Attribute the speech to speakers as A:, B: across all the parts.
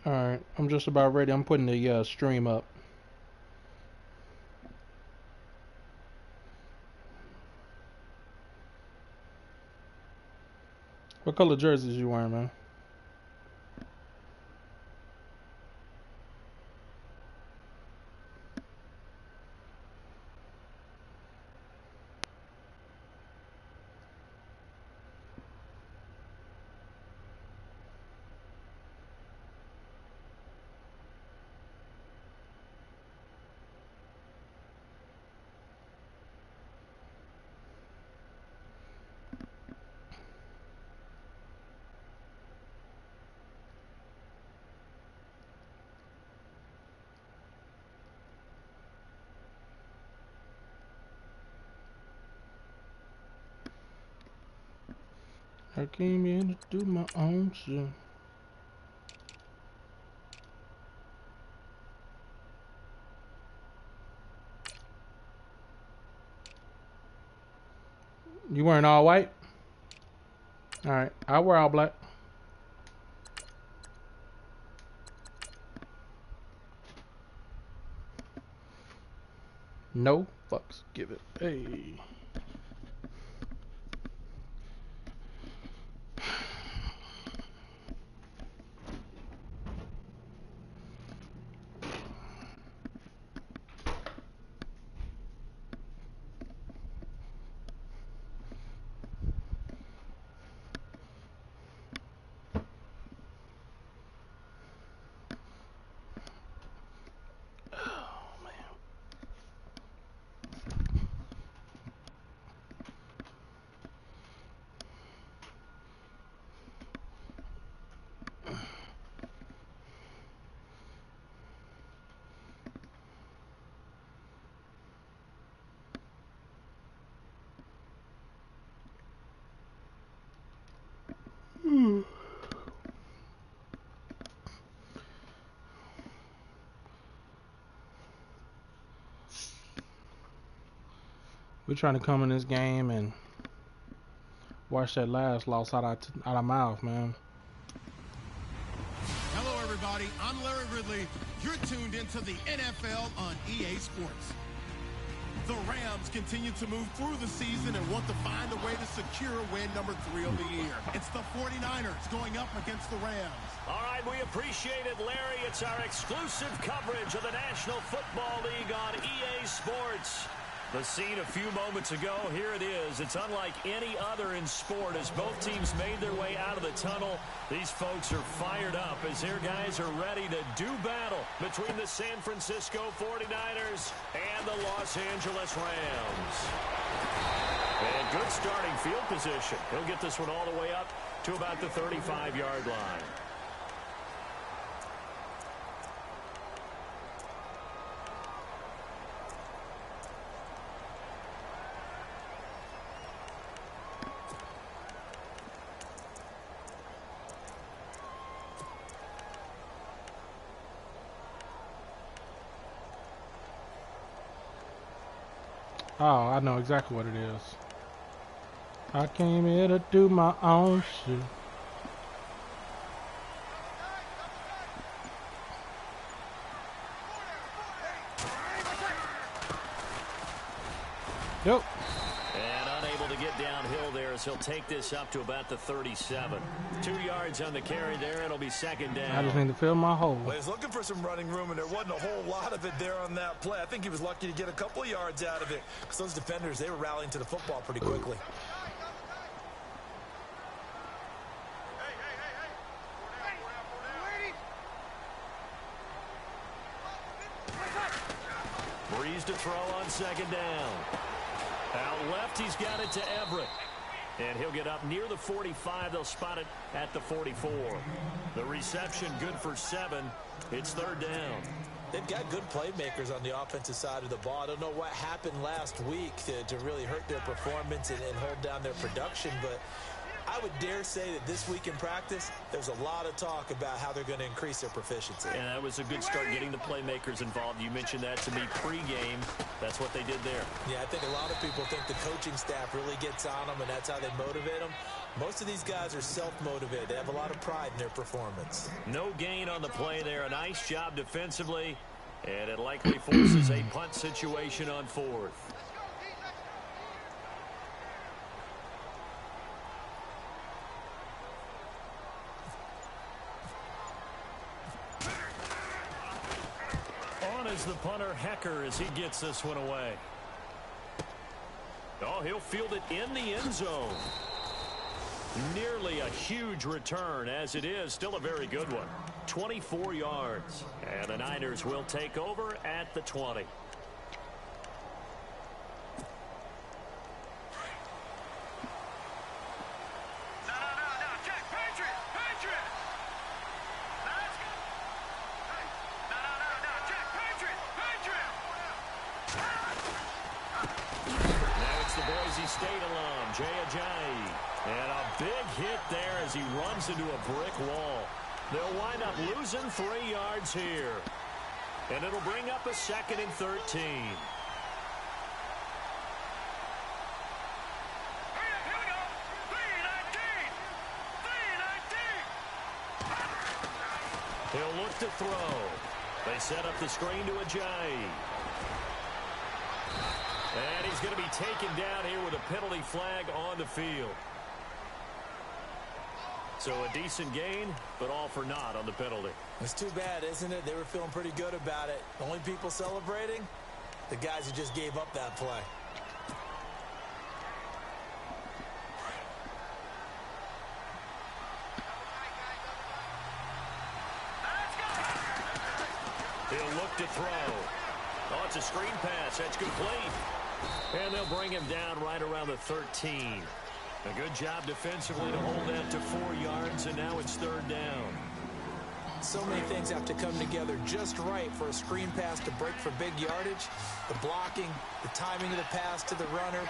A: Alright, I'm just about ready. I'm putting the stream up. What color jerseys you wearing, man? I came here to do my own shit. You wearing all white? Alright, I wear all black. No fucks. Give it. Hey. We're trying to come in this game and wash that last loss out of mouth, man.
B: Hello, everybody. I'm Larry Ridley. You're tuned into the NFL on EA Sports. The Rams continue to move through the season and want to find a way to secure win number 3 of the year. It's the 49ers going up against the Rams.
C: All right, we appreciate it, Larry. It's our exclusive coverage of the National Football League on EA Sports. The scene a few moments ago, here it is. It's unlike any other in sport as both teams made their way out of the tunnel. These folks are fired up as their guys are ready to do battle between the San Francisco 49ers and the Los Angeles Rams. And good starting field position. He'll get this one all the way up to about the 35-yard line.
A: Oh, I know exactly what it is. I came here to do my own shit. Yep.
C: And unable to get downhill there as he'll take this up to about the 37. 2 yards on the carry there. It'll be second down.
A: I just need to fill my hole.
D: Well, he's looking for some running room, and there wasn't a whole lot of it there on that play. I think he was lucky to get a couple of yards out of it because those defenders, they were rallying to the football pretty quickly.
C: Breeze to throw on second down. Out left, he's got it to Everett. And he'll get up near the 45. They'll spot it at the 44. The reception good for 7. It's third down.
D: They've got good playmakers on the offensive side of the ball. I don't know what happened last week to really hurt their performance and hold down their production, but I would dare say that this week in practice, there's a lot of talk about how they're going to increase their proficiency.
C: And that was a good start getting the playmakers involved. You mentioned that to me pregame. That's what they did there.
D: Yeah, I think a lot of people think the coaching staff really gets on them, and that's how they motivate them. Most of these guys are self-motivated. They have a lot of pride in their performance.
C: No gain on the play there. A nice job defensively, and it likely forces a punt situation on fourth. On is the punter, Hecker, as he gets this one away. Oh, he'll field it in the end zone. Nearly a huge return, as it is still a very good one. 24 yards. And the Niners will take over at the 20. And a big hit there as he runs into a brick wall. They'll wind up losing 3 yards here. And it'll bring up a 2nd and 13. He'll look to throw. They set up the screen to Ajayi. And he's going to be taken down here with a penalty flag on the field. So a decent gain, but all for naught on the penalty.
D: It's too bad, isn't it? They were feeling pretty good about it. The only people celebrating, the guys who just gave up that play.
C: He'll look to throw. Oh, it's a screen pass. That's complete. And they'll bring him down right around the 13. A good job defensively to hold that to 4 yards, and now it's 3rd down.
D: So many things have to come together just right for a screen pass to break for big yardage. The blocking, the timing of the pass to the runner,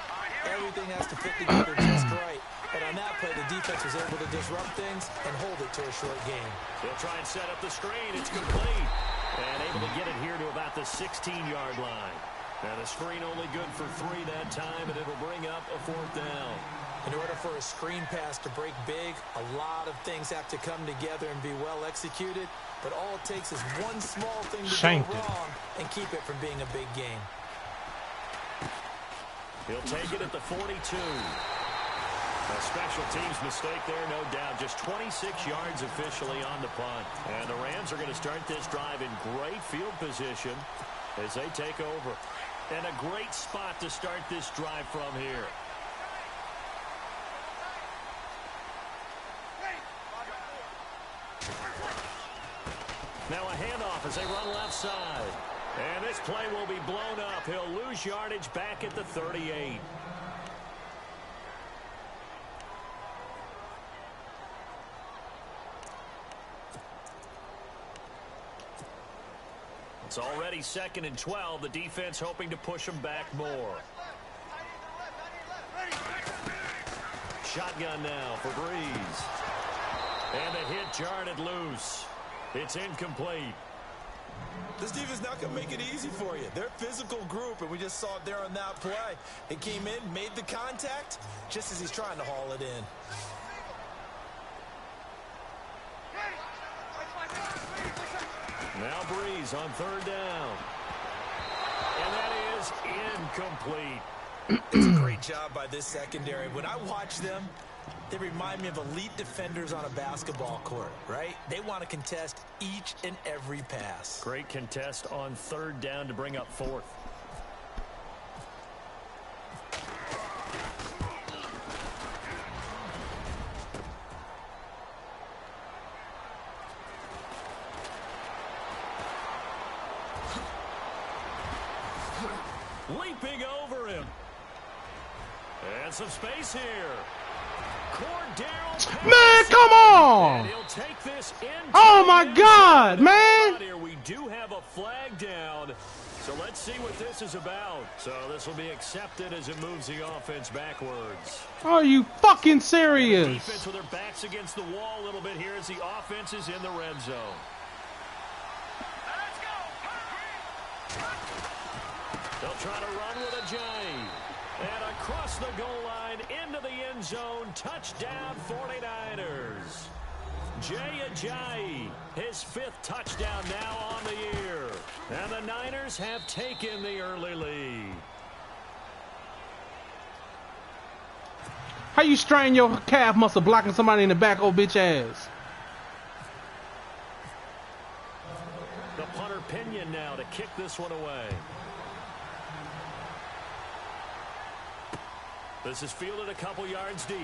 D: everything has to fit together just right. But on that play, the defense was able to disrupt things and hold it to a short game.
C: They'll try and set up the screen. It's complete. And able to get it here to about the 16-yard line. And the screen only good for 3 that time, and it'll bring up a 4th down.
D: In order for a screen pass to break big, a lot of things have to come together and be well executed. But all it takes is one small thing to go wrong and keep it from being a big game.
C: He'll take it at the 42. A special teams mistake there, no doubt. Just 26 yards officially on the punt. And the Rams are going to start this drive in great field position as they take over. And a great spot to start this drive from here. Now a handoff as they run left side. And this play will be blown up. He'll lose yardage back at the 38. It's already 2nd and 12. The defense hoping to push them back more. Shotgun now for Breeze. And the hit jarred it loose. It's incomplete.
D: This defense not going to make it easy for you. They're a physical group, and we just saw it there on that play. It came in, made the contact, just as he's trying to haul it in.
C: Now Breeze on 3rd down. And that is incomplete.
D: It's a great job by this secondary. When I watch them, they remind me of elite defenders on a basketball court, right? They want to contest each and every pass.
C: Great contest on 3rd down to bring up 4th. Leaping over him. And some space here.
A: Man, come on! Oh my God, man!
C: Here we do have a flag down. So let's see what this is about. So this will be accepted as it moves the offense backwards.
A: Are you fucking serious?
C: Defense with their backs against the wall a little bit here as the offense is in the red zone. They'll try to run with a J. And across the goal line into the end zone. Touchdown 49ers. Jay Ajayi, his 5th touchdown now on the year. And the Niners have taken the early lead.
A: How you strain your calf muscle blocking somebody in the back, old bitch ass?
C: The punter Pinion now to kick this one away. This is fielded a couple yards deep.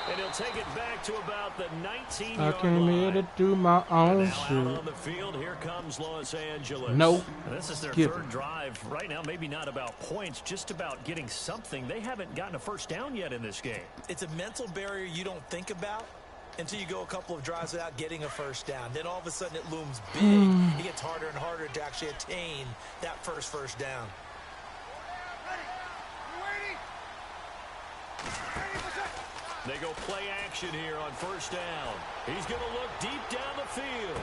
C: And he'll take it back to about the 19-yard line.
A: I came here to do my own shit.
C: On the field, here comes Los Angeles.
A: Nope.
C: And this is their third drive. Right now, maybe not about points, just about getting something. They haven't gotten a first down yet in this game.
D: It's a mental barrier you don't think about until you go a couple of drives without getting a first down. Then all of a sudden it looms big. It gets harder and harder to actually attain that first down.
C: They go play action here on first down. He's going to look deep down the field.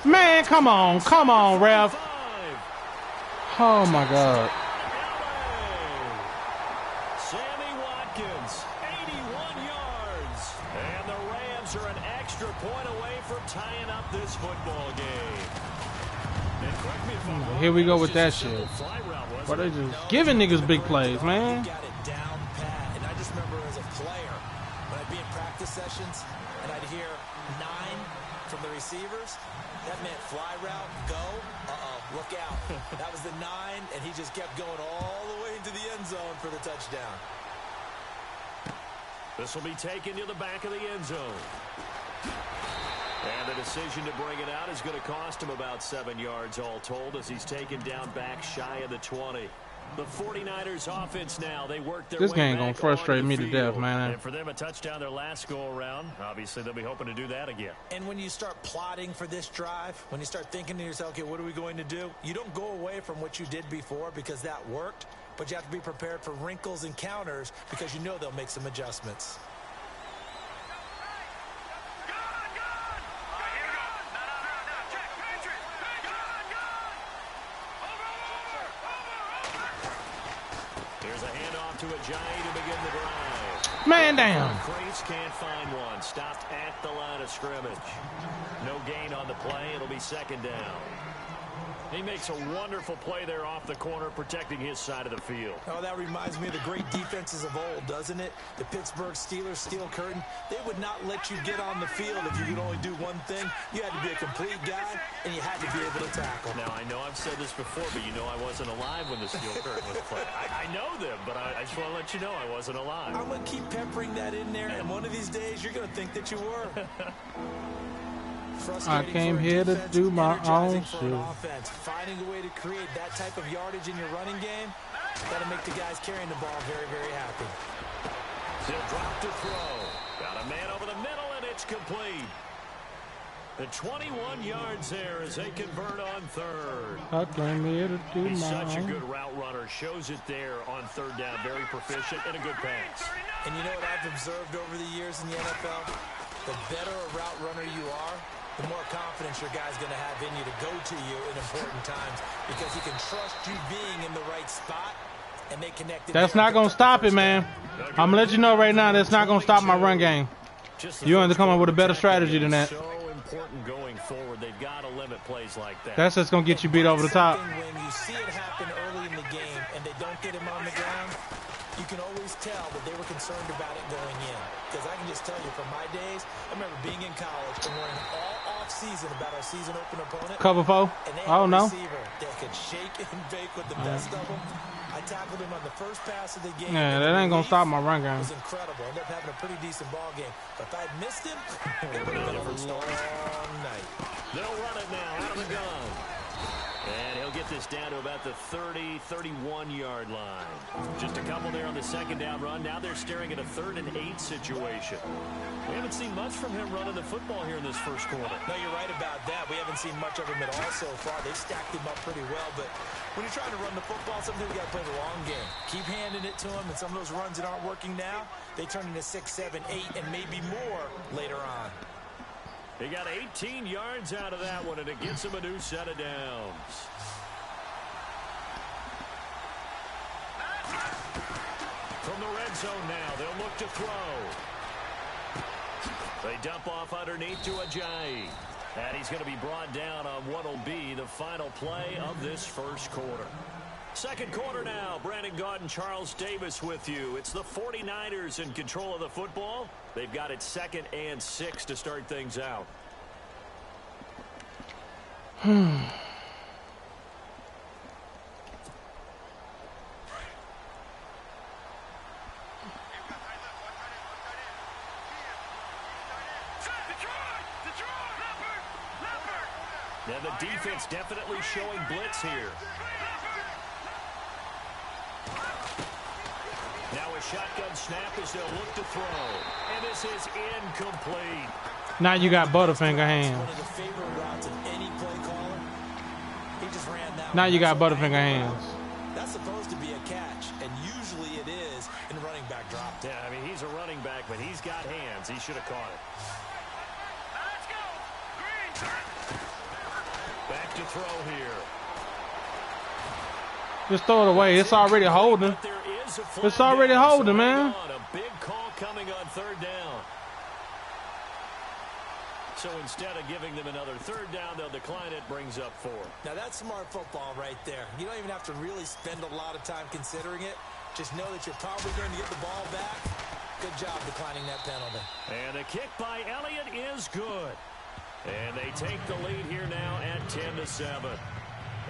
A: Man, come on, ref. Oh my God.
C: Sammy Watkins, 81 yards. And the Rams are an extra point away from tying up this football game. And correct me if I'm wrong,
A: here we go with that shit. But they just giving niggas big plays, man.
D: Sessions, and I'd hear 9 from the receivers. That meant fly route, go, look out. That was the 9, and he just kept going all the way into the end zone for the touchdown.
C: This will be taken to the back of the end zone. And the decision to bring it out is going to cost him about 7 yards all told as he's taken down back shy of the 20. The 49ers offense now, they work their
A: this
C: way
A: game
C: back
A: gonna frustrate me to death, man.
C: And for them a touchdown their last go around, obviously they'll be hoping to do that again.
D: And when you start plotting for this drive, when you start thinking to yourself, okay, what are we going to do? You don't go away from what you did before because that worked, but you have to be prepared for wrinkles and counters because you know they'll make some adjustments.
C: To Ajayi to begin the drive.
A: Man down.
C: Crates can't find one. Stopped at the line of scrimmage. No gain on the play. It'll be second down. He makes a wonderful play there off the corner, protecting his side of the field.
D: Oh, that reminds me of the great defenses of old, doesn't it? The Pittsburgh Steelers, Steel Curtain. They would not let you get on the field if you could only do one thing. You had to be a complete guy, and you had to be able to tackle.
C: Now, I know I've said this before, but you know I wasn't alive when the Steel Curtain was played. I know them, but I just want to let you know I wasn't alive.
D: I'm going to keep peppering that in there, and one of these days you're going to think that you were.
A: I came here to do my own shit.
D: Finding a way to create that type of yardage in your running game, that'll make the guys carrying the ball very, very happy.
C: He'll drop to throw. Got a man over the middle, and it's complete. The 21 yards there as they convert on third.
A: I came here to do
C: He's
A: my
C: such a
A: own.
C: good route runner. Shows it there on third down. Very proficient and a good pass.
D: And you know what I've observed over the years in the NFL? The better a route runner you are, the more confidence your guy's going to have in you to go to you in important times because he can trust you being in the right spot and they connect it.
A: That's not going to stop it, man. I'm going to let you know right now that's not going to stop my run game. You have to come up with a better strategy than that.
C: So important going forward. They've got to limit plays like that.
A: That's just going to get you beat over the top.
D: When you see it happen early in the game and they don't get him on the ground, you can always tell that they were concerned about it going in. Because I can just tell you from my days, I remember being in college and worrying all off-season about our season opener opponent.
A: Cover 4? I don't know.
D: That could shake and bake with the best of them. I tackled him on the first pass of the game.
A: Yeah, that ain't going to stop my run game.
D: It was incredible. Ended up having a pretty decent ball game. But if I had missed him, it would have been a long night.
C: They'll run it now out of the gun. And he'll get this this down to about the 30, 31-yard line. Just a couple there on the second down run. Now they're staring at a 3rd and 8 situation. We haven't seen much from him running the football here in this first quarter.
D: No, you're right about that. We haven't seen much of him at all so far. They've stacked him up pretty well, but when you're trying to run the football, sometimes you got to play the long game. Keep handing it to him, and some of those runs that aren't working now, they turn into 6, 7, 8, and maybe more later on.
C: He got 18 yards out of that one, and it gets him a new set of downs. From the red zone now, they'll look to throw. They dump off underneath to Ajayi. And he's going to be brought down on what will be the final play of this first quarter. Second quarter now. Brandon Gaudin, Charles Davis with you. It's the 49ers in control of the football. They've got it 2nd and 6 to start things out. Yeah, the defense definitely showing blitz here. Now a shotgun snap as they'll look to throw. And this is incomplete.
A: Now you got Butterfinger hands.
D: One of the favorite routes of any play caller. He just ran that.
A: Now you got Butterfinger hands.
D: That's supposed to be a catch, and usually it is in running back drop.
C: Yeah, I mean, he's a running back, but he's got hands. He should have caught it.
E: Let's go. Green.
C: Back to throw here.
A: Just throw it away. It's already holding. It's already holding, man.
C: A big call coming on 3rd down. So instead of giving them another 3rd down, they'll decline it, brings up 4.
D: Now that's smart football right there. You don't even have to really spend a lot of time considering it. Just know that you're probably going to get the ball back. Good job declining that penalty.
C: And the kick by Elliott is good. And they take the lead here now at 10-7.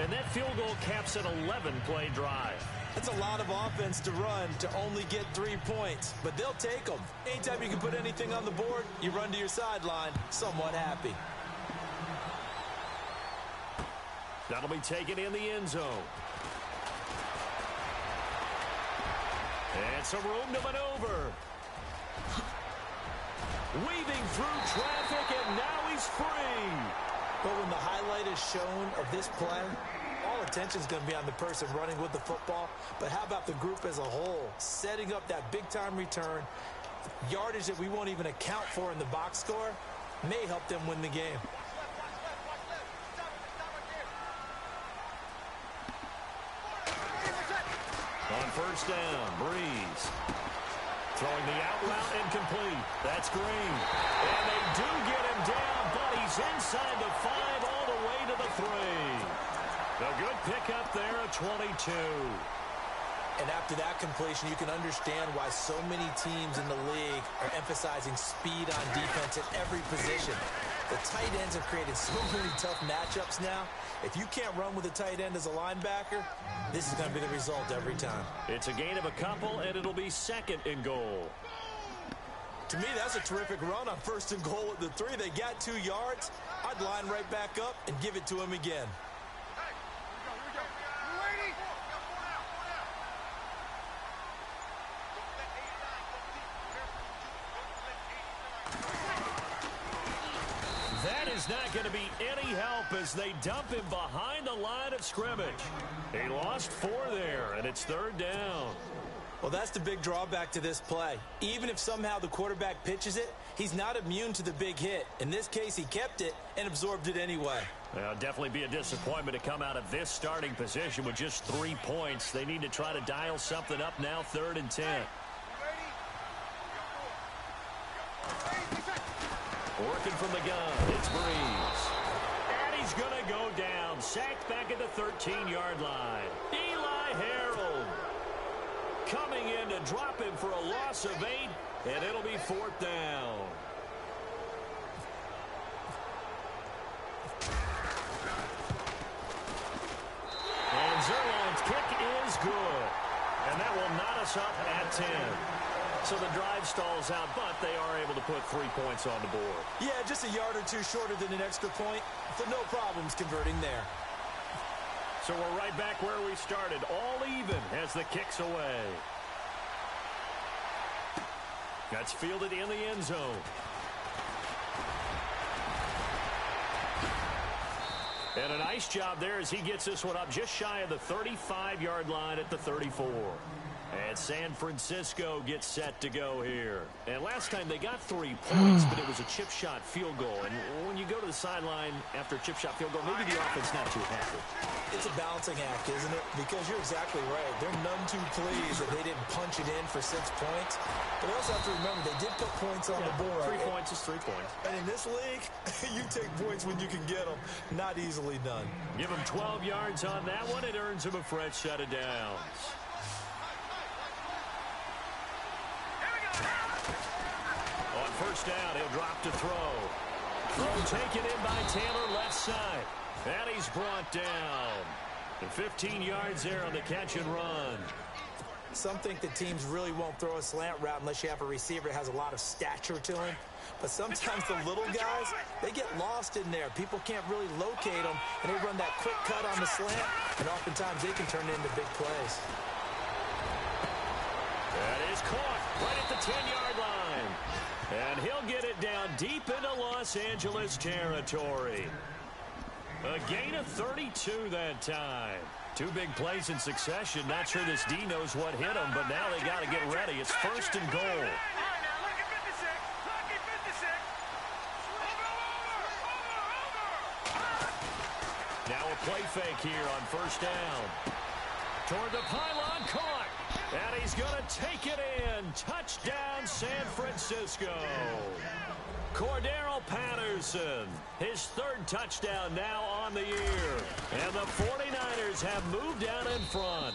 C: And that field goal caps an 11-play drive.
D: That's a lot of offense to run to only get 3 points, but they'll take them. Anytime you can put anything on the board, you run to your sideline somewhat happy.
C: That'll be taken in the end zone. And some room to maneuver. Weaving through traffic, and now he's free.
D: But when the highlight is shown of this play, all attention is going to be on the person running with the football. But how about the group as a whole? Setting up that big-time return, yardage that we won't even account for in the box score, may help them win the game.
C: On 1st down, Breeze. Throwing the out route incomplete. That's Green. And they do get him down, but he's inside the 5 all the way to the 3. A good pickup there at 22.
D: And after that completion, you can understand why so many teams in the league are emphasizing speed on defense at every position. The tight ends have created so many tough matchups now. If you can't run with a tight end as a linebacker, this is going to be the result every time.
C: It's a gain of a couple, and it'll be 2nd and goal.
D: To me, that's a terrific run on 1st and goal at the 3. They got 2 yards. I'd line right back up and give it to him again.
C: That is not going to be any help as they dump him behind the line of scrimmage. He lost 4 there, and it's 3rd down.
D: Well, that's the big drawback to this play. Even if somehow the quarterback pitches it, he's not immune to the big hit. In this case, he kept it and absorbed it anyway.
C: Well, definitely be a disappointment to come out of this starting position with just 3 points. They need to try to dial something up now, 3rd and 10. Working from the gun, it's Breeze. And he's going to go down. Sacked back at the 13-yard line. Eli Harold coming in to drop him for a loss of 8, and it'll be 4th down. And Zerline's kick is good. And that will knot us up at 10. So the drive stalls out, but they are able to put 3 points on the board.
D: Yeah, just a yard or 2 shorter than an extra point, so no problems converting there.
C: So we're right back where we started, all even as the kick's away. That's fielded in the end zone. And a nice job there as he gets this one up just shy of the 35-yard line at the 34. And San Francisco gets set to go here. And last time they got 3 points, but it was a chip shot field goal. And when you go to the sideline after a chip shot field goal, maybe the offense not too happy.
D: It's a balancing act, isn't it? Because you're exactly right. They're none too pleased that they didn't punch it in for 6 points. But they also have to remember they did put points on the board.
C: 3 points is 3 points.
D: And in this league, you take points when you can get them. Not easily done.
C: Give him 12 yards on that one. It earns him a fresh set of downs. On first down, he'll drop to throw. Throw taken in by Taylor left side. And he's brought down. And 15 yards there on the catch and run.
D: Some think the teams really won't throw a slant route unless you have a receiver that has a lot of stature to him. But sometimes the little guys, they get lost in there. People can't really locate them, and they run that quick cut on the slant, and oftentimes they can turn it into big plays.
C: That is caught right at the 10-yard line. And he'll get it down deep into Los Angeles territory. A gain of 32 that time. 2 big plays in succession. Not sure this D knows what hit him, but now they got to get ready. It's first and goal.
E: All right, now look at 56. Look at 56. Over.
C: Now a play fake here on first down. Toward the pylon, caught. And he's going to take it in. Touchdown, San Francisco. Cordero Patterson, his 3rd touchdown now on the year. And the 49ers have moved down in front.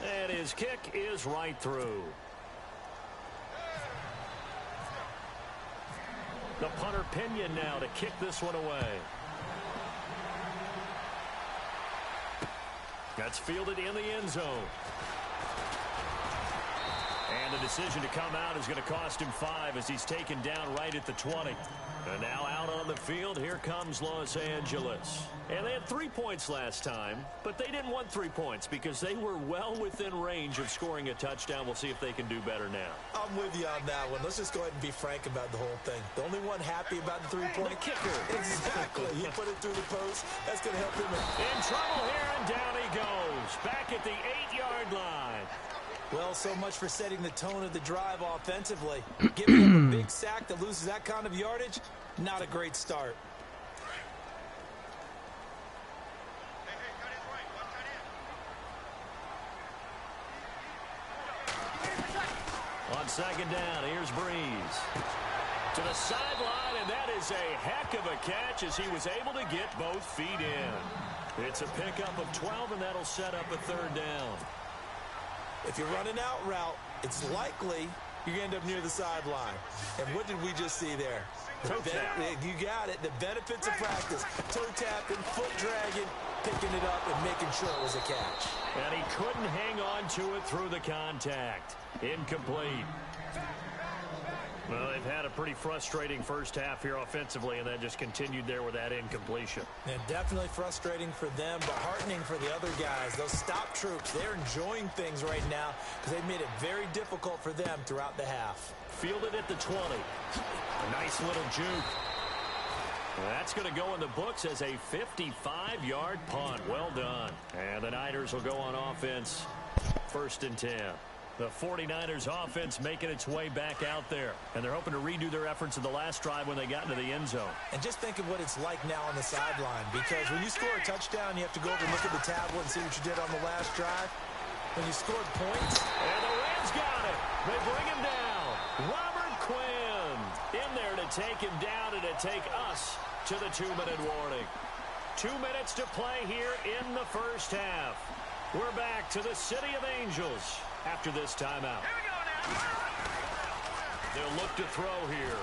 C: And his kick is right through. The punter Pinion now to kick this one away. That's fielded in the end zone. And the decision to come out is going to cost him 5 as he's taken down right at the 20. And now out on the field, here comes Los Angeles. And they had 3 points last time, but they didn't want 3 points because they were well within range of scoring a touchdown. We'll see if they can do better now.
D: I'm with you on that one. Let's just go ahead and be frank about the whole thing. The only one happy about the 3-point
C: kicker.
D: Exactly. He put it through the post. That's going to help him.
C: In trouble here, and down he goes. Back at the 8-yard line.
D: Well, so much for setting the tone of the drive offensively. Giving him a big sack that loses that kind of yardage, not a great start.
C: On second down, here's Breeze. To the sideline, and that is a heck of a catch as he was able to get both feet in. It's a pickup of 12, and that'll set up a 3rd down.
D: If you're running out route, it's likely you're going to end up near the sideline. And what did we just see there?
C: Toe tap.
D: You got it. The benefits of practice. Toe tapping, foot dragging, picking it up, and making sure it was a catch.
C: And he couldn't hang on to it through the contact. Incomplete. Well, they've had a pretty frustrating first half here offensively, and that just continued there with that incompletion.
D: And definitely frustrating for them, but heartening for the other guys. Those stop troops, they're enjoying things right now because they've made it very difficult for them throughout the half.
C: Fielded at the 20. A nice little juke. That's going to go in the books as a 55-yard punt. Well done. And the Niners will go on offense. 1st and 10. The 49ers offense making its way back out there. And they're hoping to redo their efforts in the last drive when they got into the end zone.
D: And just think of what it's like now on the sideline. Because when you score a touchdown, you have to go over and look at the tablet and see what you did on the last drive. When you scored points.
C: And the Rams got it. They bring him down. Robert Quinn in there to take him down and to take us to the 2-minute warning. 2 minutes to play here in the first half. We're back to the City of Angels after this timeout.
E: Here we go now.
C: They'll look to throw here.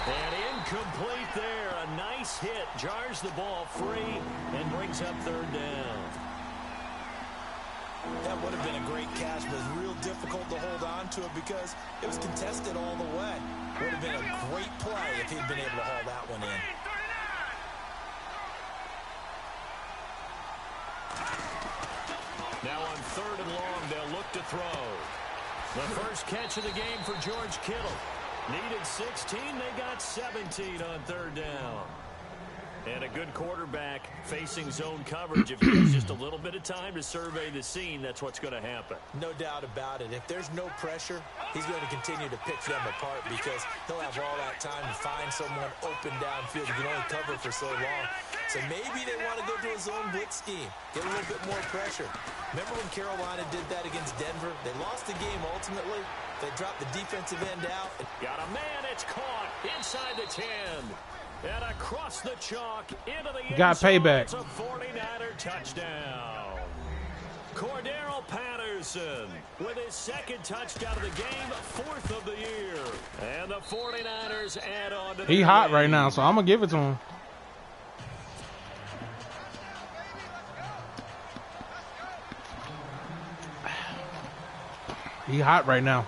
C: And incomplete there. A nice hit. Jars the ball free and brings up 3rd down.
D: That would have been a great catch, but it was real difficult to hold on to it because it was contested all the way. Would have been a great play if he'd been able to haul that one in.
C: to throw. The first catch of the game for George Kittle. Needed 16, they got 17 on third down. And a good quarterback facing zone coverage. If he has just a little bit of time to survey the scene, that's what's going to happen.
D: No doubt about it. If there's no pressure, he's going to continue to pick them apart because he'll have all that time to find someone open downfield. You can only cover for so long. So maybe they want to go to a zone blitz scheme, get a little bit more pressure. Remember when Carolina did that against Denver? They lost the game ultimately. They dropped the defensive end out.
C: Got a man, it's caught inside the 10. And across the chalk into the
A: Got
C: end zone.
A: payback.
C: It's a 49er touchdown. Cordero Patterson with his second touchdown of the game, 4th of the year. And the 49ers add on to the
A: He hot
C: lead.
A: right now, so I'm going to give it to him. He hot right now.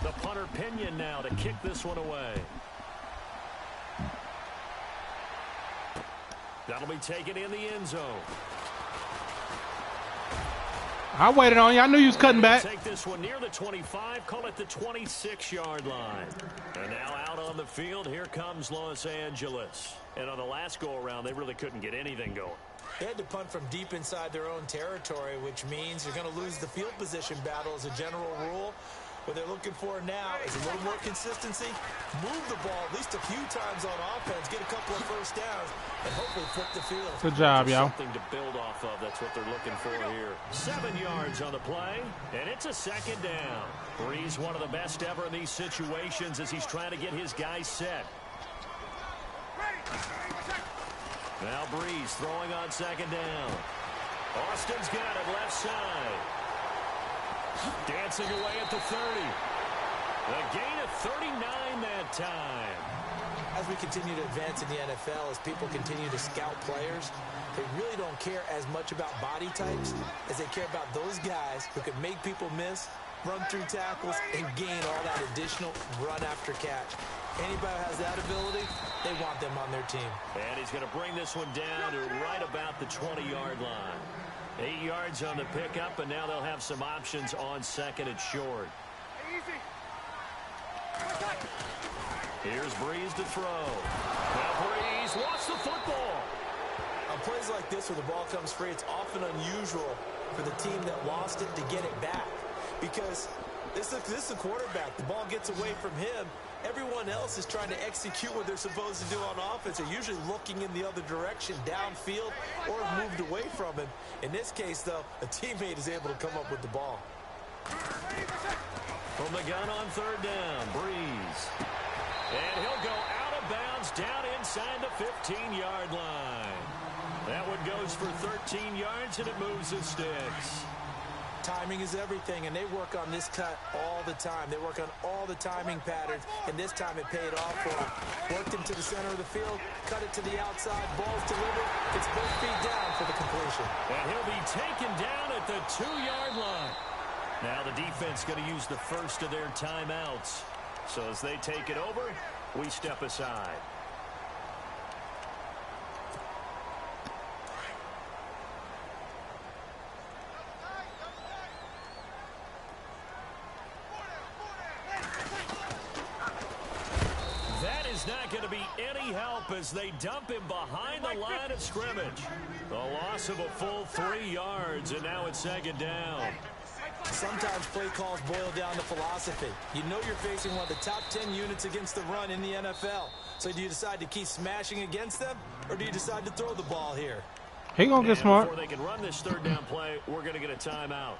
C: The punter Pinion now to kick this one away. That'll be taken in the end zone.
A: I waited on you. I knew you was cutting back.
C: Take this one near the 25, call it the 26-yard line. And now out on the field, here comes Los Angeles. And on the last go-around, they really couldn't get anything going.
D: They had to punt from deep inside their own territory, which means you're going to lose the field position battle as a general rule. What they're looking for now is a little more consistency, move the ball at least a few times on offense, get a couple of first downs, and hopefully flip the field.
A: Good job, y'all.
C: Something to build off of. That's what they're looking for here. 7 yards on the play, and it's a second down. Breeze, one of the best ever in these situations as he's trying to get his guys set. Now Breeze throwing on second down. Austin's got it left side. Dancing away at the 30. A gain of 39 that time.
D: As we continue to advance in the NFL, as people continue to scout players, they really don't care as much about body types as they care about those guys who can make people miss, run through tackles, and gain all that additional run after catch. Anybody who has that ability, they want them on their team.
C: And he's going to bring this one down to right about the 20-yard line. 8 yards on the pickup, and now they'll have some options on second and short. Here's Breeze to throw. Now Breeze lost the football.
D: On plays like this where the ball comes free, it's often unusual for the team that lost it to get it back. Because this is a quarterback. The ball gets away from him. Everyone else is trying to execute what they're supposed to do on offense. They're usually looking in the other direction, downfield, or moved away from him. In this case, though, a teammate is able to come up with the ball.
C: From the gun on third down, Breeze. And he'll go out of bounds down inside the 15-yard line. That one goes for 13 yards, and it moves the sticks.
D: Timing is everything, and they work on this cut all the time. They work on all the timing patterns, and this time it paid off for them. Worked him to the center of the field, cut it to the outside, ball's delivered. It's both feet down for the completion.
C: And he'll be taken down at the 2-yard line. Now the defense going to use the first of their timeouts. So as they take it over, we step aside. That is not going to be any help as they dump him behind the line of scrimmage. The loss of a full 3 yards, and now it's second down.
D: Sometimes play calls boil down to philosophy. You know you're facing one of the top 10 units against the run in the NFL. So do you decide to keep smashing against them, or do you decide to throw the ball here?
A: He gonna get smart.
C: Before they can run this third down play, we're going to get a timeout.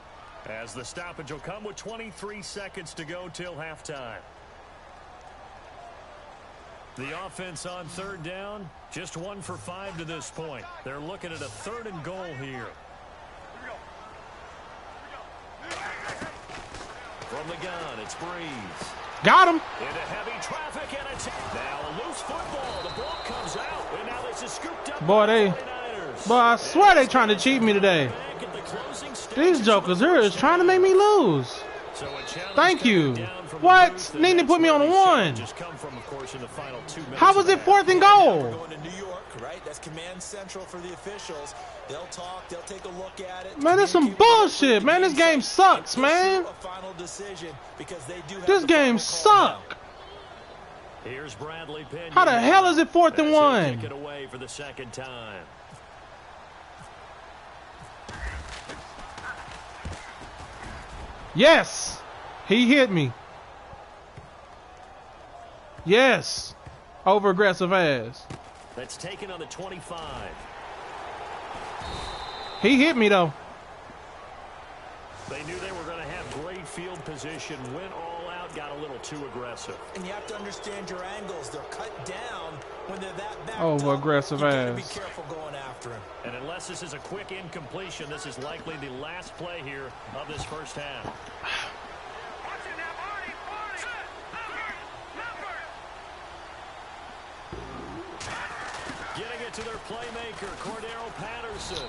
C: As the stoppage will come with 23 seconds to go till halftime. The offense on third down, just 1 for 5 to this point. They're looking at a 3rd and goal here. From the gun, it's Breeze.
A: Got him.
C: Into heavy traffic, and it's now a loose football. The ball comes out, and now this is scooped up.
A: Boy,
C: by the
A: they.
C: 49ers.
A: Boy, I swear they trying to cheat me today.
C: Back at the closing
A: These
C: stages
A: jokers
C: of the
A: here is
C: first
A: trying to
C: half.
A: make me lose.
C: So a challenge
A: Thank you.
C: coming down from from the
A: What?
C: booth, and
A: Need to
C: that's
A: put me
C: where
A: on
C: these
A: one.
C: challenges come from, of course, in the final 2 minutes.
A: How was it 4th and
D: Now
A: goal?
D: we're going to New York, right? That's command central for the officials. They'll talk, they'll take a look at it.
A: Man, that's some
D: communicate with the
A: bullshit, man. This game sucks,
D: and issue
A: man.
D: a final decision because they do have
A: This
D: the
A: game
D: final call now.
A: suck.
C: Here's Bradley Pinion.
A: How the hell is it 4th and
C: as he'll
A: 1?
C: kick it away for the second time.
A: Yes. He hit me. Yes. Over aggressive ass.
C: That's taken on the 25.
A: He hit me though.
C: They knew they were going to have great field position, went all out, got a little too aggressive.
D: And you have to understand your angles. They're cut down when they're that backed
A: Over
D: up.
A: aggressive
D: You gotta be
A: ass.
D: careful going after him.
C: And unless this is a quick incompletion, this is likely the last play here of this first half.
E: Watch it now, Barney, Barney. Number.
C: Getting it to their playmaker, Cordero Patterson.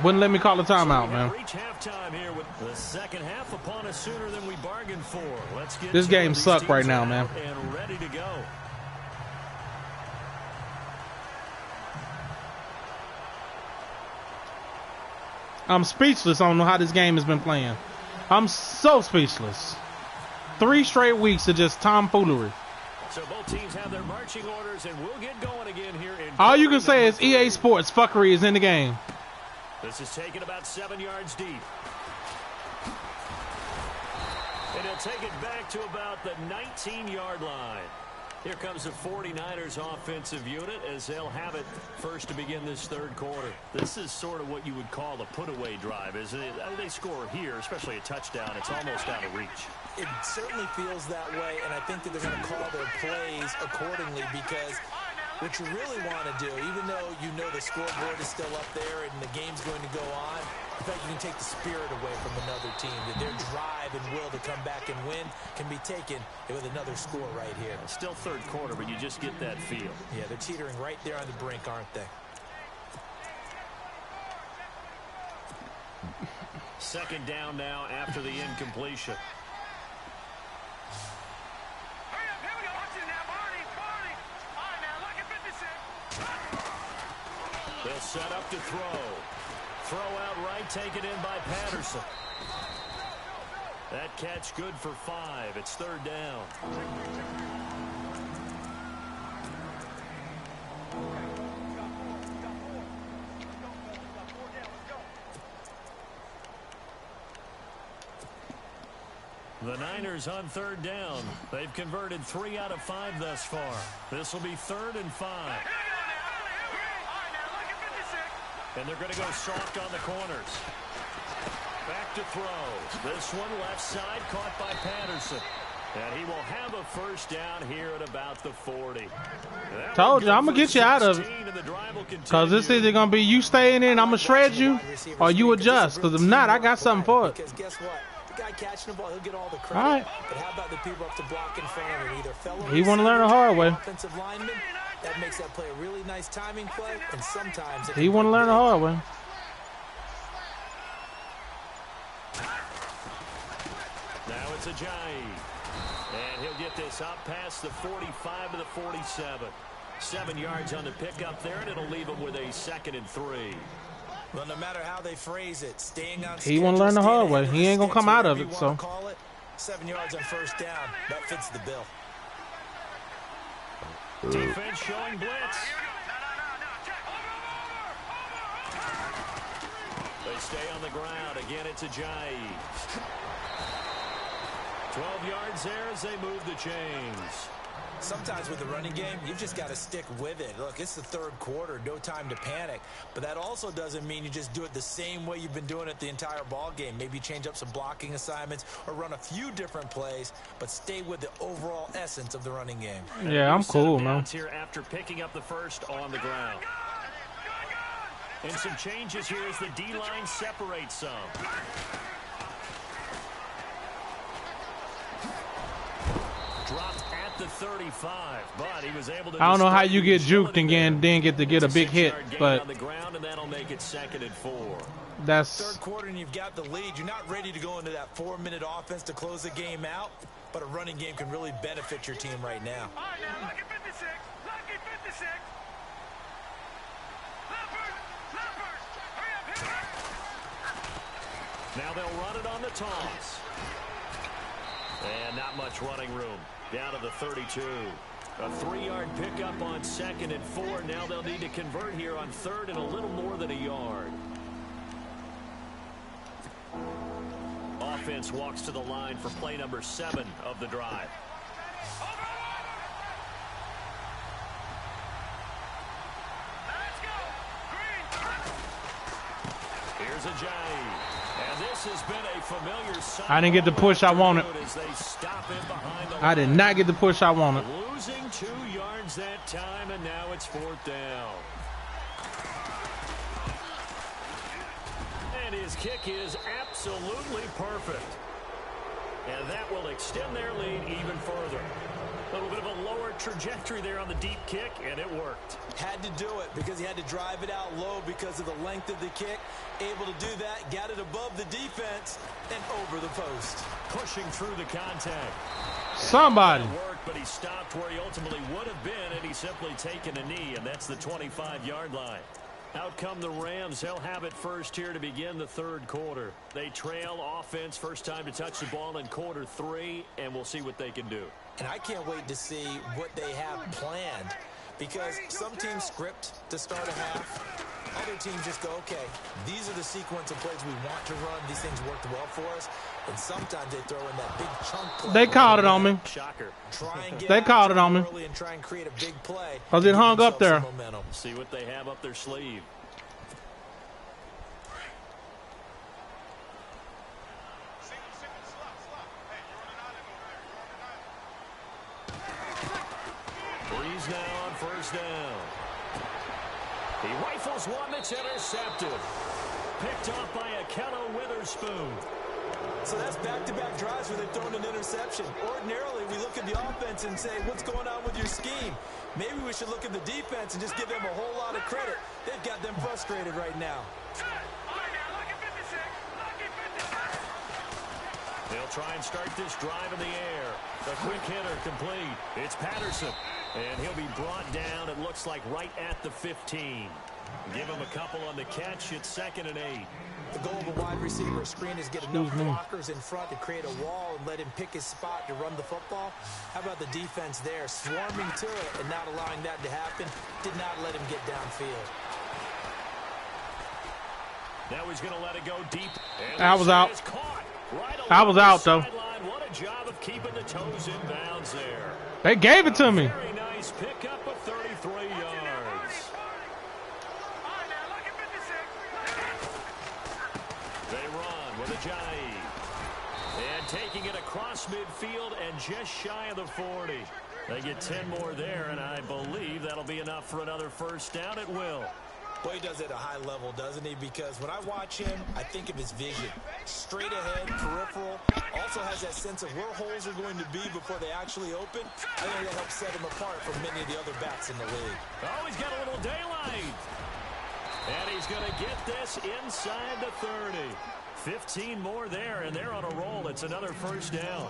A: Wouldn't let me call the timeout,
C: We
A: man.
C: have reached halftime here with the second half upon us sooner than we bargained for. Let's get
A: This
C: to
A: game
C: it. These
A: suck
C: teams
A: right now,
C: are
A: man.
C: out and ready to go.
A: I'm speechless on how this game has been playing. I'm so speechless. 3 straight weeks of just tomfoolery.
C: So both teams have their marching orders, and we'll get going again here. In
A: All you can
C: quarter
A: say
C: number
A: is EA
C: 3.
A: Sports fuckery is in the game.
C: This is taken about 7 yards deep. And he'll take it back to about the 19-yard line. Here comes the 49ers offensive unit as they'll have it first to begin this third quarter. This is sort of what you would call a put-away drive, isn't it? They score here, especially a touchdown. It's almost out of reach.
D: It certainly feels that way, and I think that they're going to call their plays accordingly because what you really want to do, even though you know the scoreboard is still up there and the game's going to go on, in fact, you can take the spirit away from another team, that their drive and will to come back and win can be taken with another score right here.
C: Still third quarter, but you just get that feel.
D: Yeah, they're teetering right there on the brink, aren't they?
C: Second down now after the incompletion.
E: Hurry up, here we go. Watch it now, Barney, Barney. All right, now, look at 56.
C: They'll set up to throw. Throw out right, taken in by Patterson. That catch good for 5. It's third down. The Niners on third down. They've converted 3 out of 5 thus far. This will be 3rd and 5.
E: Here we go now. All right, now, look at 56.
C: And they're going to go soft on the corners. Back to throw. This one left side caught by Patterson. And he will have a first down here at about the 40.
A: Told you, I'm going to get you out of it. Because this is either going to be you staying in, I'm going to shred you, or you adjust. Because if not, I got something for it.
D: Because guess what? The guy catching the ball, he'll get all the credit.
A: All right.
D: But how about the people up to block in front of him? Either fellow
A: He wanna learn the hard way.
D: offensive lineman, that makes that play a really nice timing play, and sometimes
A: He want to learn the hard way.
C: Now it's Ajayi. And he'll get this up past the 45 to the 47. 7 yards on the pickup there, and it'll leave him with a 2nd and 3.
D: Well, no matter how they phrase it, staying on
A: He wanna learn the
D: schedule,
A: hard
D: staying
A: way.
D: ahead of
A: He
D: the
A: ain't gonna come
D: sticks,
A: out of
D: whatever
A: it,
D: you
A: so.
D: wanna call it. 7 yards on first down. That fits the bill.
C: Defense showing blitz.
E: No. Check. Over.
C: They stay on the ground. Again, it's Ajayi. 12 yards there as they move the chains.
D: Sometimes with the running game, you've just got to stick with it. Look, it's the third quarter, no time to panic. But that also doesn't mean you just do it the same way you've been doing it the entire ball game. Maybe change up some blocking assignments or run a few different plays, but stay with the overall essence of the running game.
A: Yeah, I'm cool, man.
C: Here after picking up the first on the ground. And some changes here as the D-line separates some. Dropped at the 35, but he was able to.
A: I don't know how you get juked and then get a big hit, but
C: on the ground, and that'll make it 2nd and 4.
A: that's
D: Third quarter and you've got the lead. You're not ready to go into that 4-minute offense to close the game out, but a running game can really benefit your team right now.
E: All right, now, lucky 56. Lucky 56. Leopard. Hurry up, hit it.
C: Now they'll run it on the toss. And not much running room. Down to the 32. A 3-yard pickup on 2nd and 4. Now they'll need to convert here on 3rd and a little more than a yard. Offense walks to the line for play number 7 of the drive.
E: Let's go. Green.
C: Here's a Giant. And this has been a familiar sight.
A: I didn't get the push I wanted.
C: As they stop him behind the
A: I did not get the push I wanted.
C: Losing 2 yards that time, and now it's 4th down. And his kick is absolutely perfect. And that will extend their lead even further. A little bit of a lower trajectory there on the deep kick, and it worked.
D: Had to do it because he had to drive it out low because of the length of the kick. Able to do that, got it above the defense and over the post.
C: Pushing through the contact.
A: Somebody.
C: It worked, but he stopped where he ultimately would have been, and he's simply taken a knee, and that's the 25-yard line. Out come the Rams. They'll have it first here to begin the 3rd quarter. They trail offense, first time to touch the ball in quarter 3, and we'll see what they can do.
D: And I can't wait to see what they have planned because some teams script to start a half. Other teams just go, okay, these are the sequence of plays we want to run. These things worked well for us. And sometimes they throw in that big chunk play.
A: They called it on me.
C: Shocker.
D: Try and get
A: They called it on me.
D: early and try and create a big play.
A: Because it hung up there.
C: See what they have up their sleeve. Breeze now on 1st down. He rifles one that's intercepted. Picked off by Akello Witherspoon.
D: So that's back-to-back drives where they've thrown an interception. Ordinarily, we look at the offense and say, what's going on with your scheme? Maybe we should look at the defense and just give them a whole lot of credit. They've got them frustrated right now.
E: All right, now, lucky 56. Lucky 56.
C: They'll try and start this drive in the air. The quick hitter complete. It's Patterson. And he'll be brought down, it looks like, right at the 15. Give him a couple on the catch. It's 2nd and 8.
D: The goal of a wide receiver screen is get enough blockers in front to create a wall and let him pick his spot to run the football. How about the defense there, swarming to it and not allowing that to happen? Did not let him get downfield.
C: Now he's going to let it go deep. And
A: I was out.
C: Right
A: I was out, though.
C: Sideline. What a job of keeping the toes in bounds there.
A: They gave it to me.
C: Very nice pickup of 33 yards. They run with Ajayi. And taking it across midfield and just shy of the 40. They get 10 more there, and I believe that'll be enough for another 1st down. It will.
D: Well, he does it at a high level, doesn't he? Because when I watch him, I think of his vision. Straight ahead, peripheral. Also has that sense of where holes are going to be before they actually open. I think that helps set him apart from many of the other backs in the league.
C: Oh, he's got a little daylight. And he's going to get this inside the 30. 15 more there, and they're on a roll. It's another 1st down.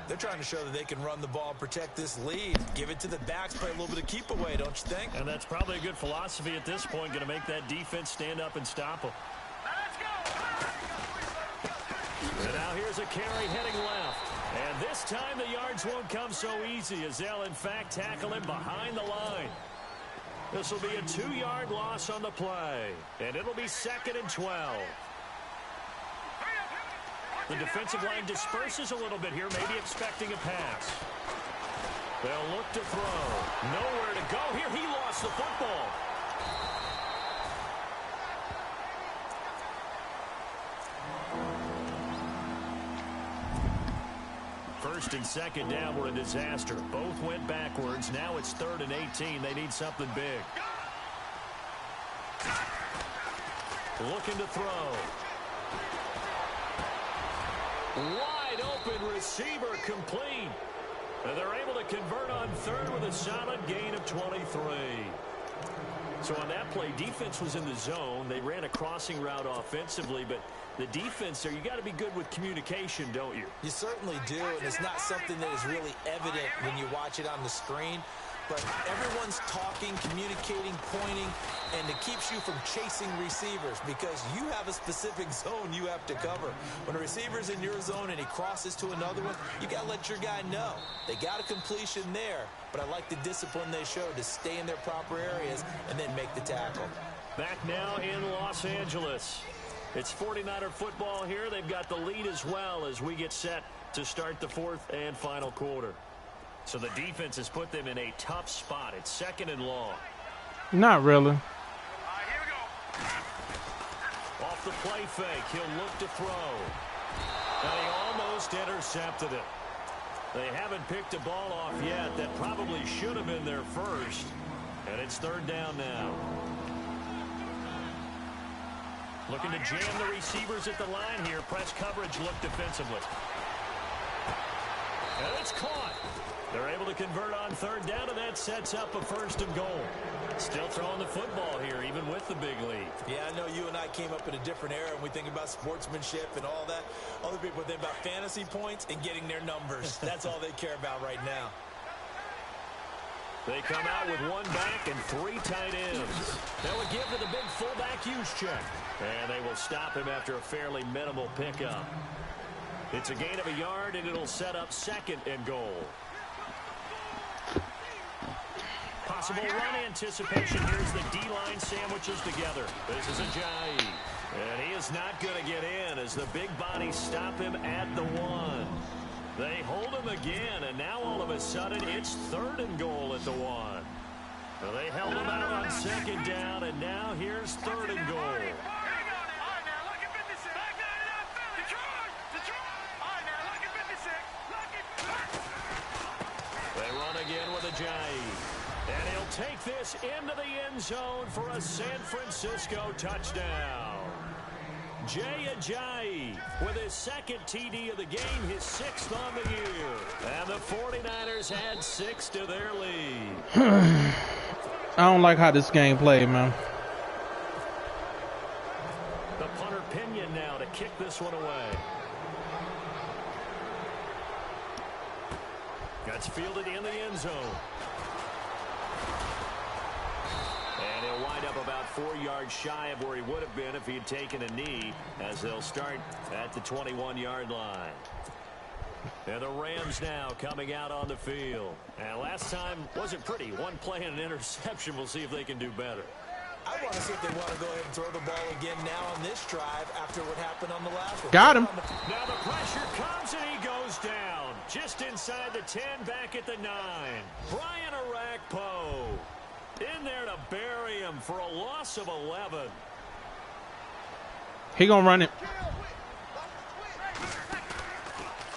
D: They're trying to show that they can run the ball, protect this lead. Give it to the backs, play a little bit of keep away, don't you think?
C: And that's probably a good philosophy at this point, going to make that defense stand up and stop them. And now here's a carry heading left. And this time the yards won't come so easy as they'll, in fact, tackle him behind the line. This will be a 2-yard loss on the play. And it'll be 2nd and 12. The defensive line disperses a little bit here, maybe expecting a pass. They'll look to throw. Nowhere to go here. He lost the football. First and 2nd down were a disaster. Both went backwards. Now it's 3rd and 18. They need something big. Looking to throw. Wide open receiver complete. And they're able to convert on third with a solid gain of 23. So on that play, defense was in the zone. They ran a crossing route offensively, but the defense there, you got to be good with communication, don't you?
D: You certainly do, and it's not something that is really evident when you watch it on the screen. But everyone's talking, communicating, pointing, and it keeps you from chasing receivers because you have a specific zone you have to cover. When a receiver's in your zone and he crosses to another one, you got to let your guy know. They got a completion there, but I like the discipline they showed to stay in their proper areas and then make the tackle.
C: Back now in Los Angeles. It's 49er football here. They've got the lead as well as we get set to start the fourth and final quarter. So the defense has put them in a tough spot. It's second and long.
A: Not really.
E: All right, here we go.
C: Off the play fake, he'll look to throw. And he almost intercepted it. They haven't picked a ball off yet. That probably should have been their first. And it's third down now. Looking to jam the receivers at the line here. Press coverage look defensively. And it's caught. They're able to convert on third down, and that sets up a first and goal. Still throwing the football here, even with the big lead.
D: Yeah, I know you and I came up in a different era, and we think about sportsmanship and all that. Other people think about fantasy points and getting their numbers. That's all they care about right now.
C: They come out with one back and three tight ends. That would give to the big fullback use check. And they will stop him after a fairly minimal pickup. It's a gain of a yard, and it'll set up second and goal. Possible run anticipation. Here's the D-line sandwiches together. This is Ajayi. And he is not going to get in as the big bodies stop him at the one. They hold him again, and now all of a sudden it's third and goal at the one. Well, they held him out on second down, and now here's third and goal. They run again with Ajayi. And he'll take this into the end zone for a San Francisco touchdown. Jay Ajayi with his second TD of the game, his sixth on the year. And the 49ers add 6 to their lead.
A: I don't like how this game played, man.
C: The punter Pinion now to kick this one away. That's fielded in the end zone. And he'll wind up about 4 yards shy of where he would have been if he had taken a knee, as they'll start at the 21-yard line. And the Rams now coming out on the field. And last time wasn't pretty. One play and an interception. We'll see if they can do better.
D: I want to see if they want to go ahead and throw the ball again now on this drive after what happened on the last one.
A: Got him.
C: Now the pressure comes and he goes down. Just inside the 10, back at the 9. Brian Arakpo in there to bury him for a loss of 11.
A: He gonna run it.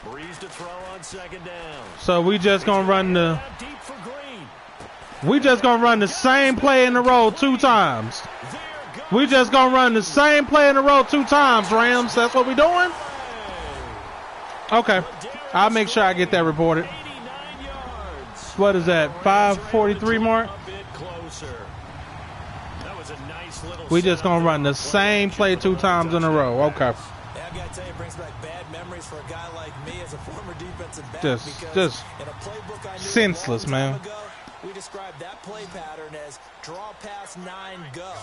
C: Breeze to throw on second down.
A: So we just gonna run the.
C: Deep for Green.
A: We just gonna run the same play in a row 2 times. We just gonna run the same play in a row 2 times, Rams. That's what we doing? Okay. I'll make sure I get that reported. What is that? 5:43 mark? We just gonna run the same play 2 times in a row. Okay.
D: I gotta tell you, it brings back bad memories for a guy like me as a former defensive back.
A: Just
D: in a playbook I knew
A: senseless,
D: a long time
A: man.
D: ago, we described that play pattern as draw pass 9 go,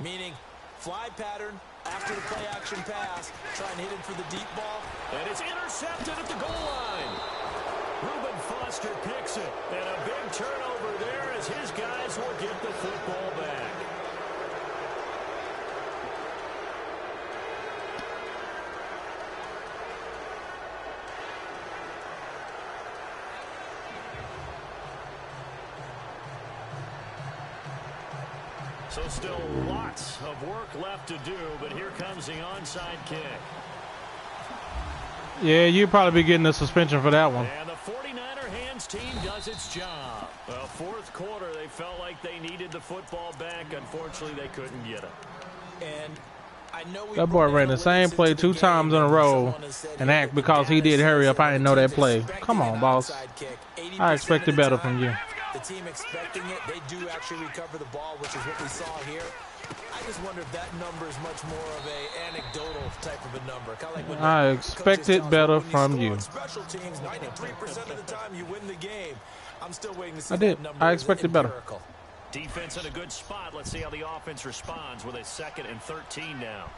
D: meaning fly pattern after the play action pass, try and hit him for the deep ball.
C: And it's intercepted at the goal line. Reuben Foster picks it, and a big turnover there as his guys will get the football back. So still lots of work left to do, but here comes the onside kick.
A: Yeah, you'd probably be getting a suspension for that one.
C: And the 49er hands team does its job. Well, fourth quarter, they felt like they needed the football back. Unfortunately, they couldn't get it.
D: And
A: That boy ran the same play 2 times in a row and act because he did hurry up. I didn't know that play. Come on, boss. I expected better from you.
D: The team expecting it, they do actually recover the ball, which is what we saw here. I just wonder if that number is much more of a anecdotal type of a number. Kind of like when
A: I expected better from you.
D: Special teams, 93% of the time you win the game. I'm still waiting to see
A: I did.
D: that number.
A: I expected better.
C: Defense in a good spot. Let's see how the offense responds with a 2nd and 13 now.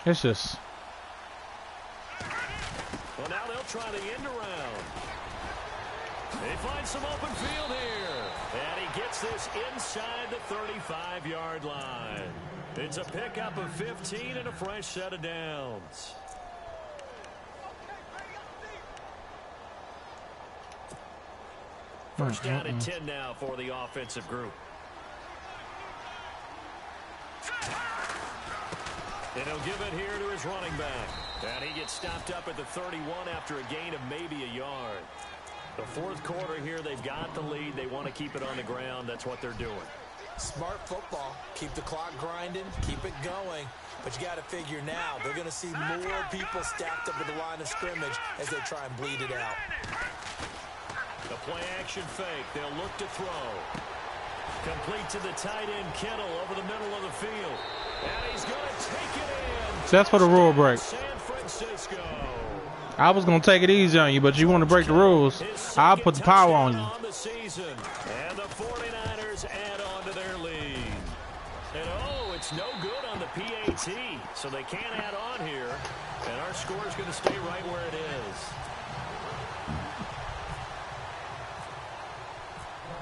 A: It's just.
C: Well, now they'll try the end around. They find some open field here. And he gets this inside the 35-yard line. It's a pickup of 15 and a fresh set of downs. First down and 10 now for the offensive group. And he'll give it here to his running back. And he gets stopped up at the 31 after a gain of maybe a yard. The 4th quarter here, they've got the lead. They want to keep it on the ground. That's what they're doing.
D: Smart football. Keep the clock grinding. Keep it going. But you got to figure now, they're going to see more people stacked up at the line of scrimmage as they try and bleed it out.
C: The play action fake. They'll look to throw. Complete to the tight end, Kittle, over the middle of the field. And he's going to take it in.
A: That's for the rule break.
C: San Francisco.
A: I was going to take it easy on you, but you want to break the rules. I'll put the power on you.
C: On the season. And the 49ers add on to their lead. And oh, it's no good on the PAT. So they can't add on here. And our score is going to stay right where it is.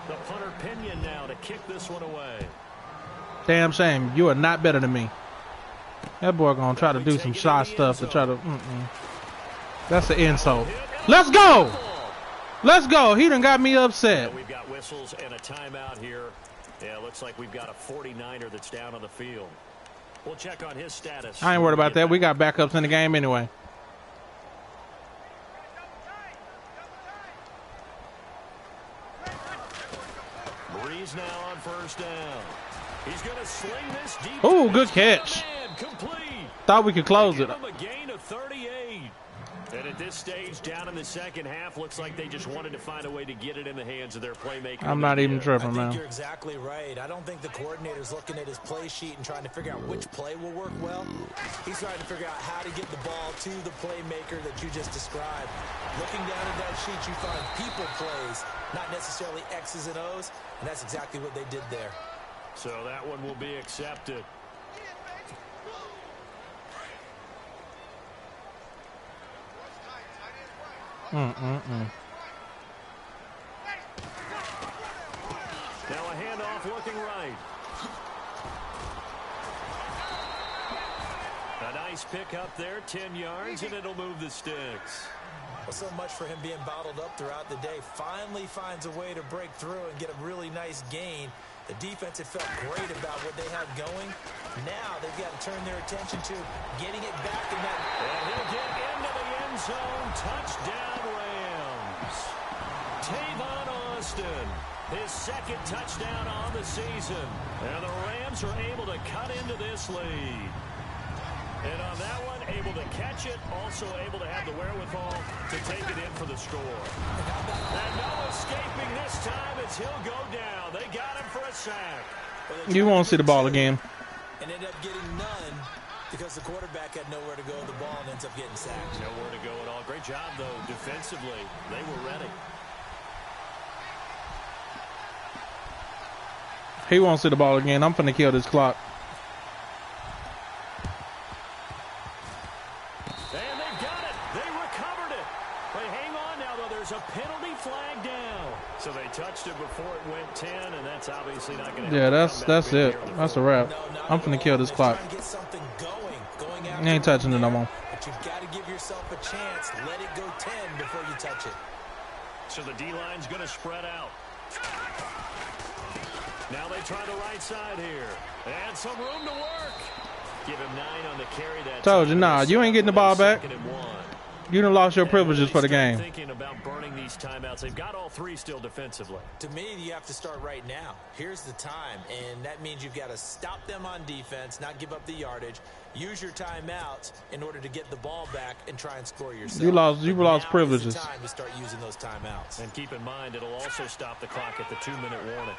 C: The punter Pinion now to kick this one away.
A: Damn shame. You are not better than me. That boy going to try to do some shot stuff to try to... That's the insult. Let's go! Let's go. He done got me upset.
C: We've got whistles and a timeout here. Yeah, it looks like we've got a 49er that's down on the field. We'll check on his status.
A: I ain't worried about that. We got backups in the game anyway.
C: Breeze now on first down. He's going to sling this deep.
A: Oh, good catch.
C: Complete.
A: Thought we could close it.
C: Give him a gain of 38. And at this stage, down in the second half, looks like they just wanted to find a way to get it in the hands of their playmaker.
A: I'm not even tripping, man.
D: I think you're exactly right. I don't think the coordinator's looking at his play sheet and trying to figure out which play will work well. He's trying to figure out how to get the ball to the playmaker that you just described. Looking down at that sheet, you find people plays, not necessarily X's and O's, and that's exactly what they did there.
C: So that one will be accepted.
E: Now
C: a handoff looking right. A nice pick up there, 10 yards, and it'll move the sticks.
D: Well, so much for him being bottled up throughout the day. Finally finds a way to break through and get a really nice gain. The defense had felt great about what they had going. Now they've got to turn their attention to getting it back in that.
C: And he'll get into the end zone. Touchdown, Rams. Tavon Austin, his 2nd touchdown on the season. And the Rams are able to cut into this lead. And on that one, able to catch it, also able to have the wherewithal to take it in for the score. And no escaping this time as he'll go down. They got him for a sack.
A: You won't see the ball again.
D: And ended up getting none because the quarterback had nowhere to go with the ball and ends up getting sacked.
C: Nowhere to go at all. Great job, though, defensively. They were ready.
A: He won't see the ball again. I'm finna kill this clock.
C: And they've got it. They recovered it. But hang on now, though. There's a penalty flag down. So they touched it before it went 10, and that's obviously not going to.
A: Yeah, that's it. That's a wrap. I'm finna kill this clock. You ain't touching it no more.
D: But you've got to give yourself a chance. Let it go 10 before you touch it.
C: So the D-line's going to spread out. Now they try the right side here. And some room to work. Give him 9 on the carry that.
A: Told you, nah, you ain't getting the ball back. You done lost your privileges for the game.
C: Thinking about burning these timeouts. They've got all three still defensively.
D: To me, you have to start right now. Here's the time, and that means you've got to stop them on defense, not give up the yardage. Use your timeouts in order to get the ball back and try and score yourself.
A: You lost privileges.
D: Is the time to start using those timeouts.
C: And keep in mind, it'll also stop the clock at the 2-minute warning.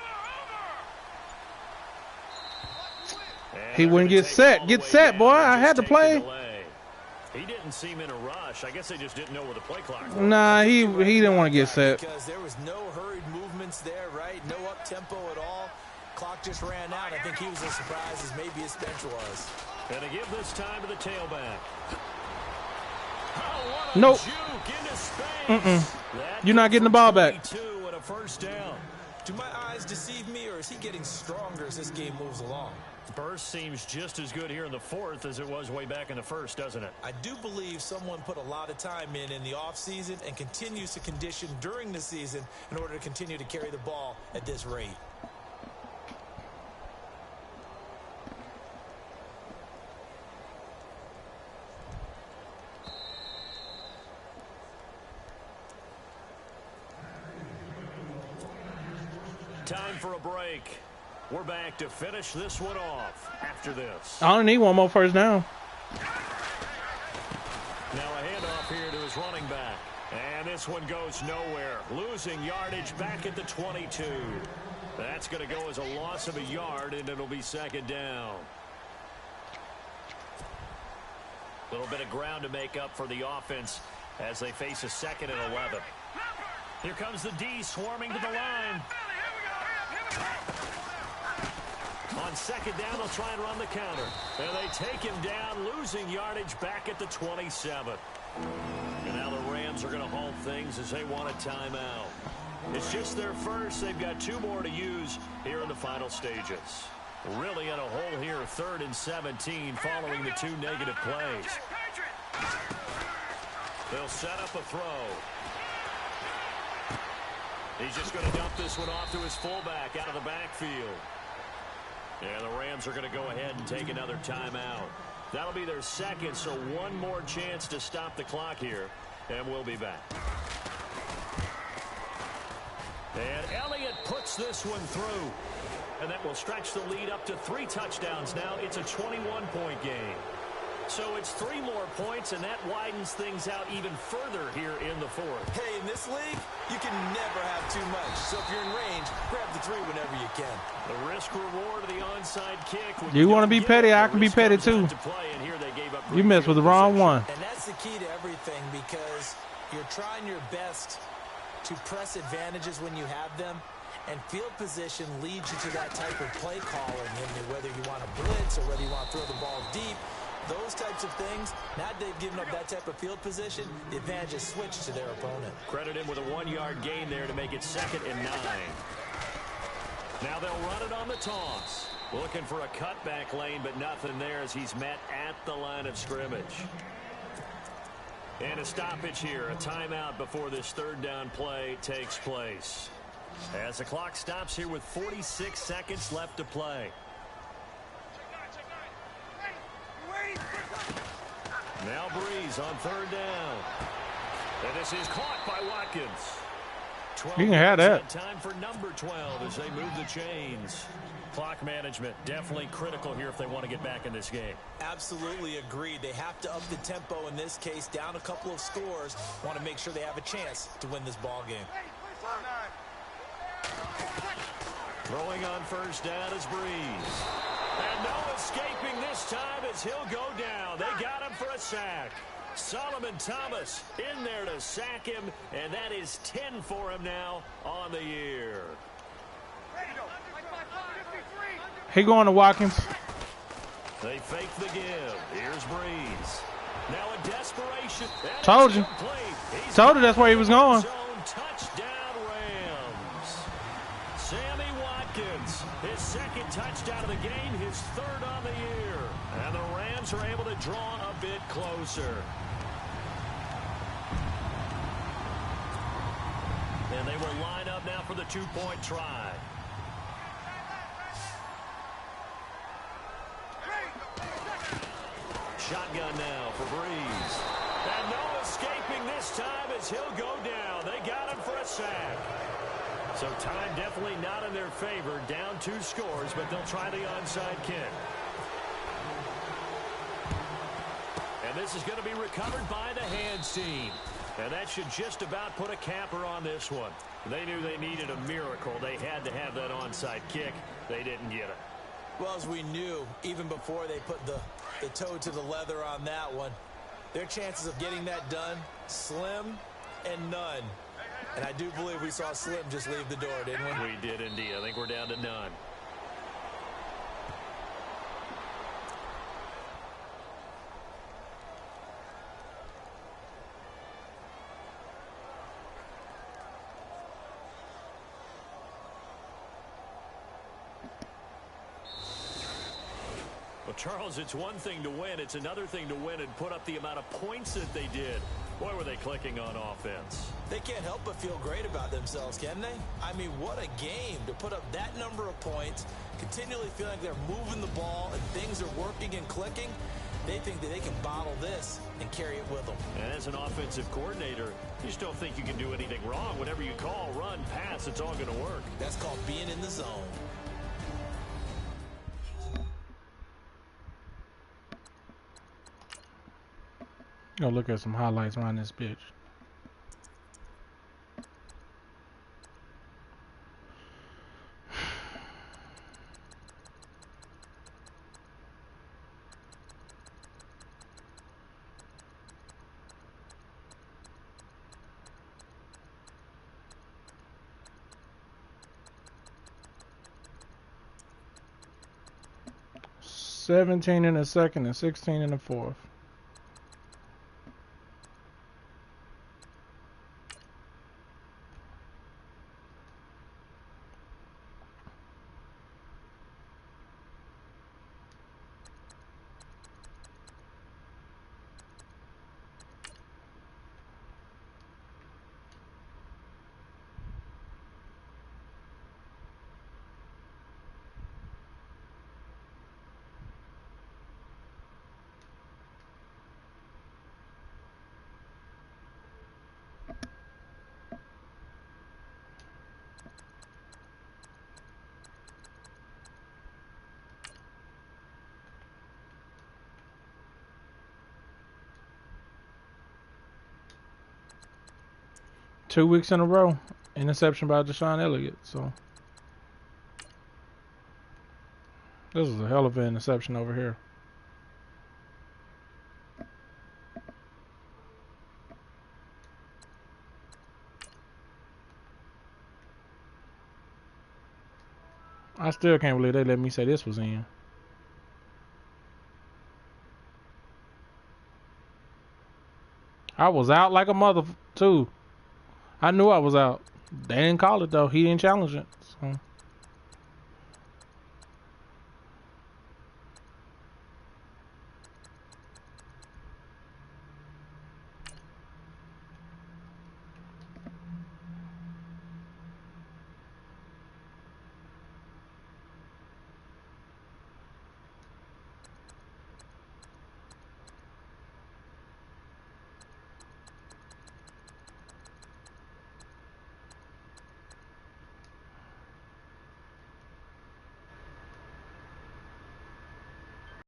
C: And
A: He wouldn't get set. Get set, boy. I had to play.
C: He didn't seem in a rush. I guess they just didn't know where the play clock was.
A: Nah, he didn't want to get set.
D: Because there was no hurried movements there, right? No up-tempo at all. Clock just ran out. I think he was as surprised as maybe his bench was.
C: And to give this time to the tailback.
A: Nope. You're not getting the ball back.
C: And a first down.
D: Do my eyes deceive me, or is he getting stronger as this game moves along?
C: Burst seems just as good here in the fourth as it was way back in the first, doesn't it?
D: I do believe someone put a lot of time in the offseason and continues to condition during the season in order to continue to carry the ball at this rate.
C: Time for a break. We're back to finish this one off after this.
A: I only need one more first down.
C: Now a handoff here to his running back. And this one goes nowhere. Losing yardage back at the 22. That's going to go as a loss of a yard, and it'll be second down. A little bit of ground to make up for the offense as they face a 2nd and 11. Here comes the D swarming to the line. On second down, they'll try and run the counter. And they take him down, losing yardage back at the 27. And now the Rams are going to halt things as they want a timeout. It's just their first. They've got 2 more to use here in the final stages. Really in a hole here, 3rd and 17 following the 2 negative plays. They'll set up a throw. He's just going to dump this one off to his fullback out of the backfield. And the Rams are going to go ahead and take another timeout. That'll be their second, so one more chance to stop the clock here, and we'll be back. And Elliott puts this one through, and that will stretch the lead up to 3 touchdowns now. It's a 21-point game. So it's 3 more points, and that widens things out even further here in the fourth.
D: Hey, in this league, you can never have too much. So if you're in range, grab the 3 whenever you can.
C: The risk reward of the onside kick.
A: You want to be petty? I can be petty too. You messed with the wrong one.
D: And that's the key to everything, because you're trying your best to press advantages when you have them. And field position leads you to that type of play calling, whether you want to blitz or whether you want to throw the ball deep. Those types of things, now that they've given up that type of field position, the advantage is switched to their opponent.
C: Credit him with a 1-yard gain there to make it 2nd and 9. Now they'll run it on the toss. Looking for a cutback lane, but nothing there as he's met at the line of scrimmage. And a stoppage here, a timeout before this 3rd down play takes place. As the clock stops here with 46 seconds left to play. Now Breeze on 3rd down. And this is caught by Watkins.
A: You can have that.
C: Time for number 12 as they move the chains. Clock management definitely critical here if they want to get back in this game.
D: Absolutely agreed. They have to up the tempo in this case, down a couple of scores. Want to make sure they have a chance to win this ball game.
C: Throwing on 1st down is Breeze. And no escaping this time as he'll go down. They got him for a sack. Solomon Thomas in there to sack him, and that is 10 for him now on the year.
A: He going to Watkins.
C: They fake the give. Here's Breeze. Now a desperation.
A: Told you. Told you that's where he was going.
C: Touchdown Rams. Sammy Watkins, his 2nd touchdown of the game, his 3rd on the year. And the Rams are able to draw a bit closer. And they will line up now for the 2-point try. Shotgun now for Breeze. And no escaping this time as he'll go down. They got him for a sack. So time definitely not in their favor. Down 2 scores, but they'll try the onside kick. And this is going to be recovered by the hands team. And that should just about put a capper on this one. They knew they needed a miracle. They had to have that onside kick. They didn't get it.
D: Well, as we knew, even before they put the toe to the leather on that one, their chances of getting that done, slim and none. And I do believe we saw Slim just leave the door, didn't we?
C: We did indeed. I think we're down to none. Well, Charles, it's one thing to win. It's another thing to win and put up the amount of points that they did. Boy, were they clicking on offense.
D: They can't help but feel great about themselves, can they? I mean, what a game to put up that number of points, continually feeling like they're moving the ball and things are working and clicking. They think that they can bottle this and carry it with them.
C: And as an offensive coordinator, you just don't think you can do anything wrong. Whatever you call, run, pass, it's all going to work.
D: That's called being in the zone.
A: Go look at some highlights around this bitch. $17 in the second and $16 in the fourth. Two weeks in a row, interception by Deshaun Elliott. So this is a hell of an interception over here. I still can't believe they let me say this was in. I was out like a mother too. I knew I was out. They didn't call it though. He didn't challenge it. So.